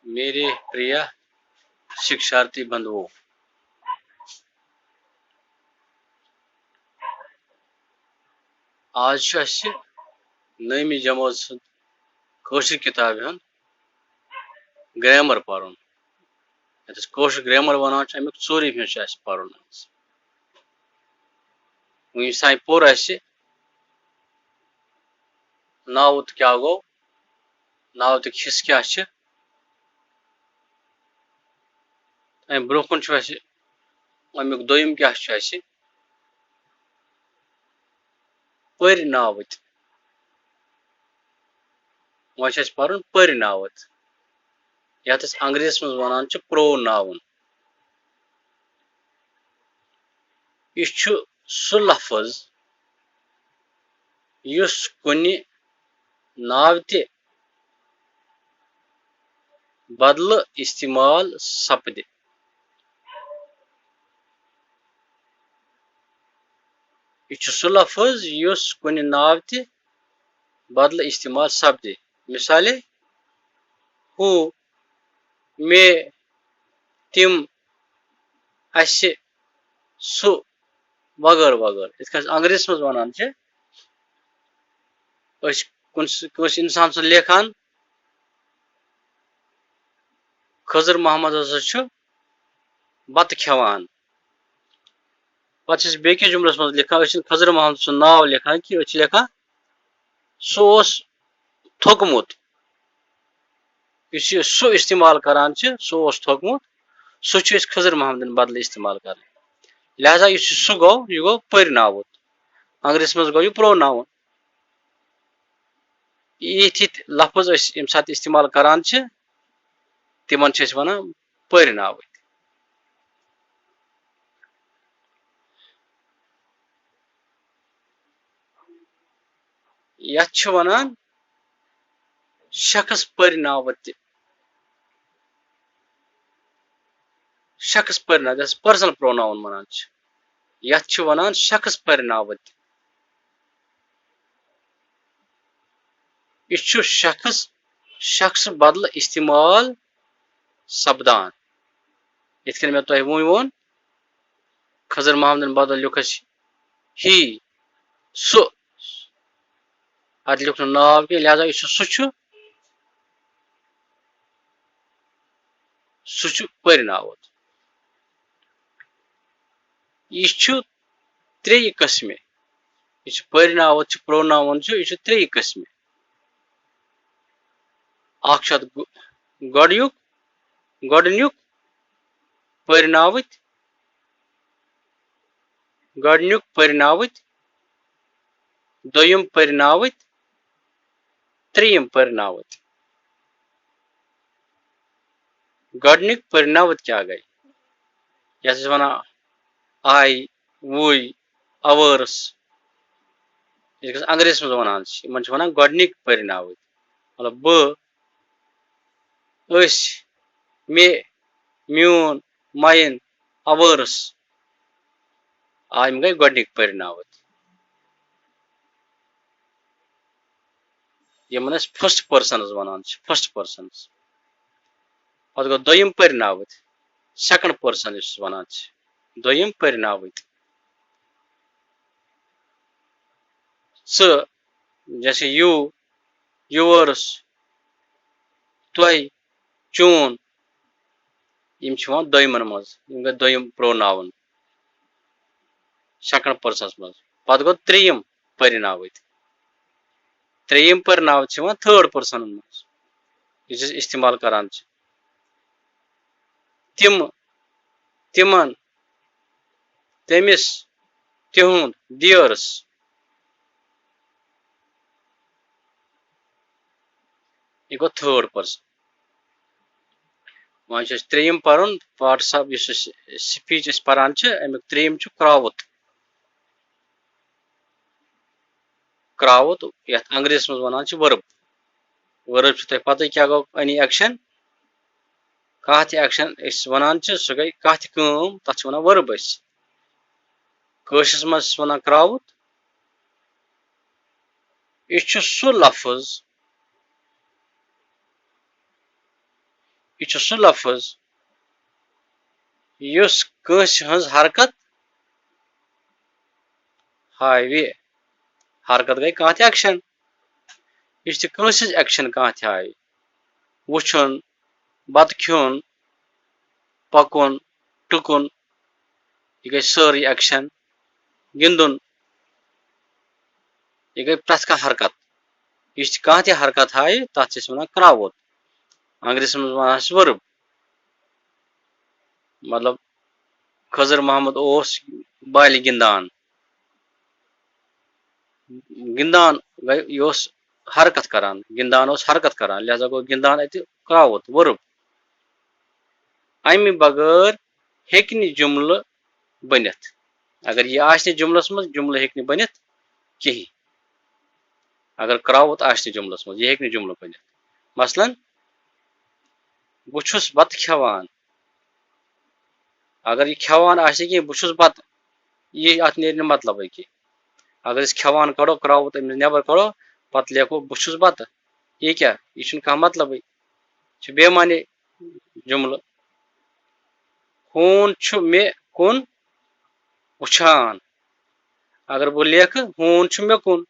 मेरे प्रिय शिक्षार्थी बंधुओं, आज नईमी जमात कशर किताब ग्रामर पर्न कशर ग्रामर वन अमुक चूरम हिस्स पर्न वन पोर नावत क्या गो नावत हिस्स क्या ब्रोह अमुक दोयम क्या पर नावत वह पर्न पर नावत यथ अंग्रेजस मज वन प्रोनाउन। यह सह लफ्ज युस कुन नावत बदल इस्तेमाल सपद। यह सह लफ्ज युस कुन नावत बदल इस्तेमाल सपद। मिसाल हु मे तिम अस सु वगैर वगैर इत अंग्रेजस मज वन कुछ इंसान सन लेखान खजर मोहम्मद बत खेवान पे बेकिस जुमलस मज लिखान खजर मोहम्मद सुन नाव लिखान कि लिखान सह थोकमुत सह इस्तेमाल करान सह थोकमुत सह खजर मोहम्मद बदल इस्तेमाल कर लिहाजा यह सह गो यह गो पर नावत अंग्रेज मज गो यह प्रोनाउन। ये लफ्ज यम सात इस्तेमाल करान तिमन वन पर नावत। यथ वन शख्स पर नावत शख्स पर नावत पर्सनल प्रोनाउन वन यथ वन शख्स पर नावत। यह शख्स शख्स बदल इस्तेमाल सपदान इत मे तुह वो खजर मोहम्मद बदल लिखस ही सह अत लिख नाव कि लिहाजा यह सह पर नावत। यह त्रे कस्म यह पर नावत प्रोनाउन यह त्रे कस्म गोडनुक पर नावत दोयम पर नावत त्रेयम पर नावत। गोडनुक पर नावत क्या गई यह वन आई वुई अवर्स अंग्रेज मज वन वन गोडनुक पर नावत मतलब बस मे म्यून माइन अवर्स आम गई गोडनुक पर नावत। यमन first person one first person पे गो दोयम पर नावत सेकंड पर्सन वन दोयम पर नावत। जैसे यू योर्स तुह चून यम दोयमन मज गई दोयम प्रोनाउन सेकंड पर्सन मज पे गो त्रेयम पर नावत त्रेयम पर नावत थर्ड पर्सन मज यह इस्तेमाल करान तिम तिमन तमिस तिहुंद दियर्स यह गो थर्ड पर्सन। वह त्रेयम पर्न पार्ट्स ऑफ स्पीच पान अमुक त्रेयम क्रावत क्रावत यथ अंग्रेज मज वन वर्ब वर्ब तुह पता क्या गो एनी एक्शन कह एक्शन वन सह गई कह तथ वन वर्ब कशस मज वन क्रावत। यह सह लफ्ज यह सह लफ्ज युस कंस हज हरकत हावे हरकत गई कह एक्शन यह कंस एक्शन कह हावे वुचुन बत खुन पकुन टुकुन यह गई सारी एक्शन गिंदुन यह गई प्रथ कह हरकत यह कह हरकत हावे तथ वन क्राउत अंग्रेजी में वन वर्ब मतलब खजर मोहम्मद ओस बाल गिंदान गिंदान गई यह हरकत करान गिंदान हरकत करान लिहाजा गो गिंदान अत क्राउत वर्ब अमि बगैर हेक जुमल बनित अगर यह आसि जुमलस मज जुमल हेक बनित कहीं अगर क्राउत आसि जुमलस मज यह हेक जुमल बनित मसलन बुछुस बत खेवान अगर यह खेवान आसि कहीं बुछुस बत यह अत नेर मतलब कि अगर खेवान कड़ो क्राउत नबर कड़ो पत लेखो बुछुस बत यह क्या यह कह मतलब बेमानी जुमल हून मे कुन वुछान अगर बह लेख हून मे कुन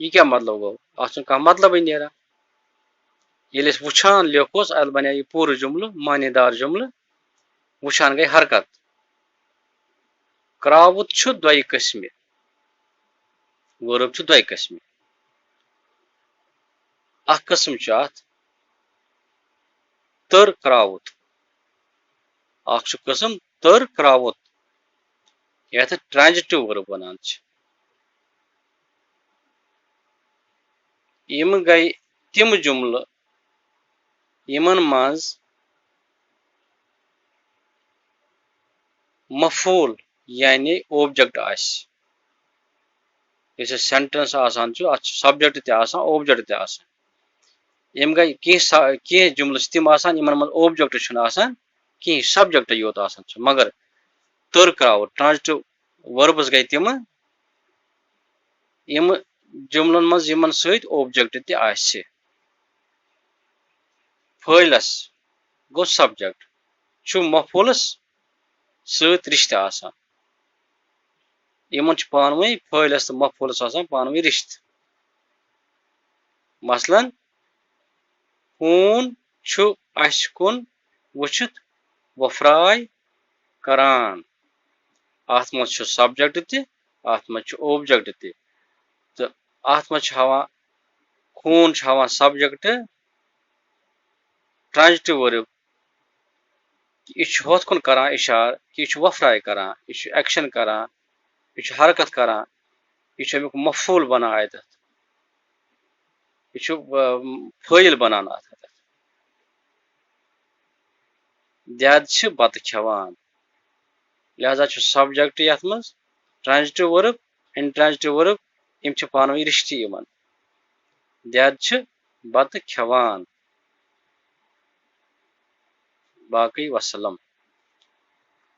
यह क्या मतलब गो अत कह मतलब नेरा ये वुछान लेखोस अत बने यह पूर जुमल मानेदार जुमल वुछान गई हरकत क्राउत द्वय कस्म वर्ब द्वय कस्म अख कस्म अत तर क्राउत अख कस्म तर क्राउत यह ट्रांजिटिव वर्ब वनान यम गई तिम जुमल यमन मज मफूल यानी ऑब्जेक्ट आस सेंटेंस आसान सब्जेक्ट तक ऑब्जेक्ट तक यम गई कह जुमल तिम इन मज ऑब्जेक्ट कहीं सब्जेक्ट योत मगर तर क्राउत ट्रांजिटिव वर्ब्स गई तिम यम जुमलन मज यमन सत ऑब्जेक्ट तस फैलस गो सब्जेक्ट मफूलस सत रिश्त आसान यमन पानवे फैलस तो मफूलस पानवे रिश्त मसलन हून अस कुन वुचित वफराय करान अत मज सब्जेक्ट तथ मज ऑब्जेक्ट तो अत मज खून सब्जेक्ट ट्रांजिटिव वर्ब यह होत कुन करान इशार कि यह वफराय करान यह एक्शन करान यह हरकत करान यह अमुक मफूल बनान अत यह फैल बनान अत दद बत खेवान लिहाजा सब्जेक्ट यथ मज ट्रांजिटिव वर्ब इंट्रांजिटिव वर्ब यम पानवे रिश्ती दद बत खेवान बाकी वसलम।